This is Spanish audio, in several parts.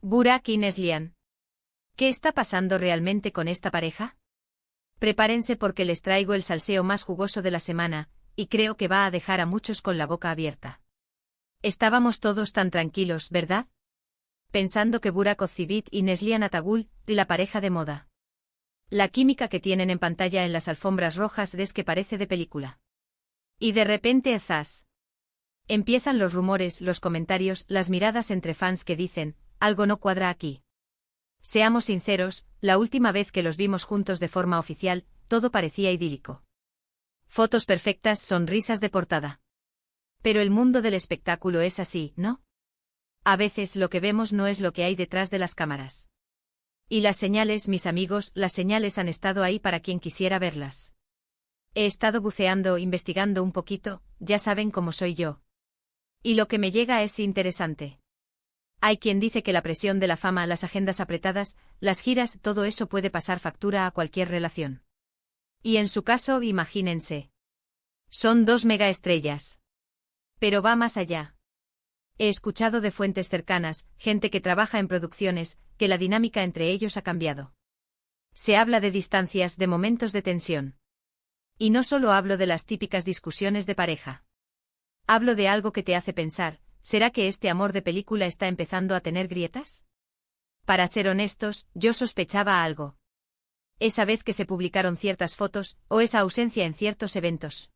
Burak y Neslihan. ¿Qué está pasando realmente con esta pareja? Prepárense porque les traigo el salseo más jugoso de la semana, y creo que va a dejar a muchos con la boca abierta. Estábamos todos tan tranquilos, ¿verdad? Pensando que Burak Ozcivit y Neslihan Atagul, la pareja de moda. La química que tienen en pantalla en las alfombras rojas es que parece de película. Y de repente, ¡zas! Empiezan los rumores, los comentarios, las miradas entre fans que dicen, algo no cuadra aquí. Seamos sinceros, la última vez que los vimos juntos de forma oficial, todo parecía idílico. Fotos perfectas, sonrisas de portada. Pero el mundo del espectáculo es así, ¿no? A veces lo que vemos no es lo que hay detrás de las cámaras. Y las señales, mis amigos, las señales han estado ahí para quien quisiera verlas. He estado buceando, investigando un poquito, ya saben cómo soy yo. Y lo que me llega es interesante. Hay quien dice que la presión de la fama, las agendas apretadas, las giras, todo eso puede pasar factura a cualquier relación. Y en su caso, imagínense. Son dos megaestrellas. Pero va más allá. He escuchado de fuentes cercanas, gente que trabaja en producciones, que la dinámica entre ellos ha cambiado. Se habla de distancias, de momentos de tensión. Y no solo hablo de las típicas discusiones de pareja. Hablo de algo que te hace pensar, ¿será que este amor de película está empezando a tener grietas? Para ser honestos, yo sospechaba algo. Esa vez que se publicaron ciertas fotos, o esa ausencia en ciertos eventos.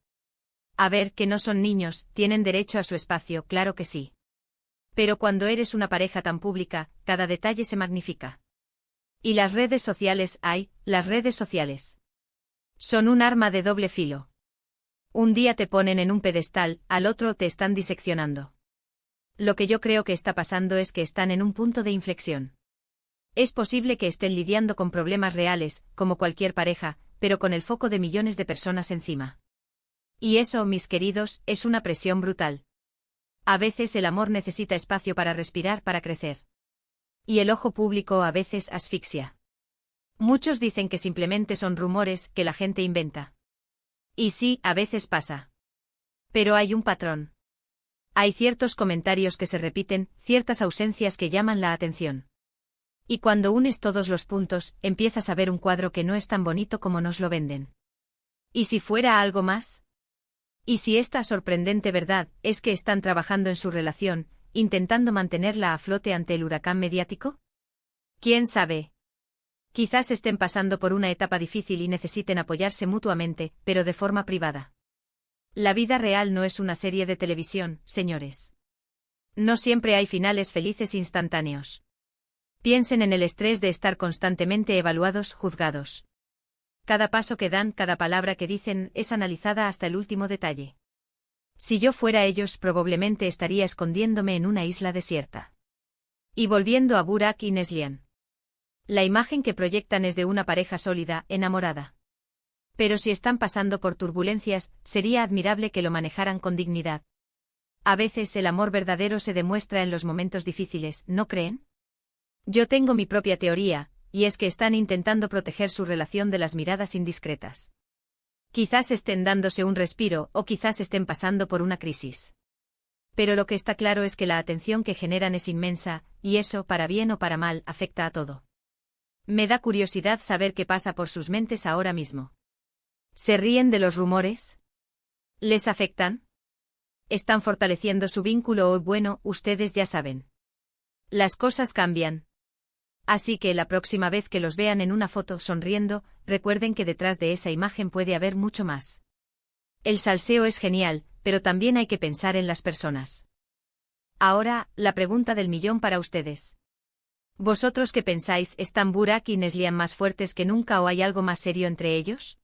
A ver, que no son niños, tienen derecho a su espacio, claro que sí. Pero cuando eres una pareja tan pública, cada detalle se magnifica. Y las redes sociales, las redes sociales. Son un arma de doble filo. Un día te ponen en un pedestal, al otro te están diseccionando. Lo que yo creo que está pasando es que están en un punto de inflexión. Es posible que estén lidiando con problemas reales, como cualquier pareja, pero con el foco de millones de personas encima. Y eso, mis queridos, es una presión brutal. A veces el amor necesita espacio para respirar, para crecer. Y el ojo público a veces asfixia. Muchos dicen que simplemente son rumores que la gente inventa. Y sí, a veces pasa. Pero hay un patrón. Hay ciertos comentarios que se repiten, ciertas ausencias que llaman la atención. Y cuando unes todos los puntos, empiezas a ver un cuadro que no es tan bonito como nos lo venden. ¿Y si fuera algo más? ¿Y si esta sorprendente verdad es que están trabajando en su relación, intentando mantenerla a flote ante el huracán mediático? ¿Quién sabe? Quizás estén pasando por una etapa difícil y necesiten apoyarse mutuamente, pero de forma privada. La vida real no es una serie de televisión, señores. No siempre hay finales felices instantáneos. Piensen en el estrés de estar constantemente evaluados, juzgados. Cada paso que dan, cada palabra que dicen, es analizada hasta el último detalle. Si yo fuera ellos, probablemente estaría escondiéndome en una isla desierta. Y volviendo a Burak y Neslihan. La imagen que proyectan es de una pareja sólida, enamorada. Pero si están pasando por turbulencias, sería admirable que lo manejaran con dignidad. A veces el amor verdadero se demuestra en los momentos difíciles, ¿no creen? Yo tengo mi propia teoría, y es que están intentando proteger su relación de las miradas indiscretas. Quizás estén dándose un respiro, o quizás estén pasando por una crisis. Pero lo que está claro es que la atención que generan es inmensa, y eso, para bien o para mal, afecta a todo. Me da curiosidad saber qué pasa por sus mentes ahora mismo. ¿Se ríen de los rumores? ¿Les afectan? ¿Están fortaleciendo su vínculo o bueno, ustedes ya saben? Las cosas cambian. Así que la próxima vez que los vean en una foto sonriendo, recuerden que detrás de esa imagen puede haber mucho más. El salseo es genial, pero también hay que pensar en las personas. Ahora, la pregunta del millón para ustedes. ¿Vosotros qué pensáis? ¿Están Burak y Neslihan más fuertes que nunca o hay algo más serio entre ellos?